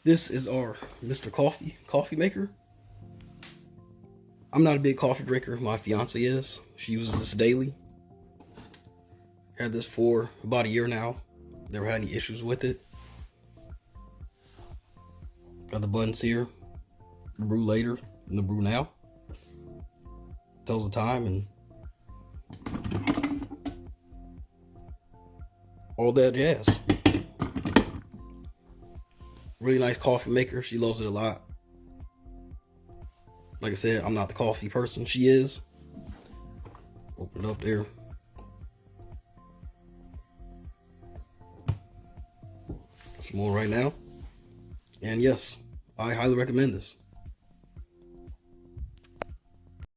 This is our Mr. Coffee maker. I'm not a big coffee drinker. My fiance is. She uses this daily. Had this for about a year now. Never had any issues with it. Got the buttons here. The brew later and the brew now. Tells the time and all that jazz. Really nice coffee maker. She loves it a lot. Like I said, I'm not the coffee person. She is. Open it up there. Some more right now. And yes, I highly recommend this.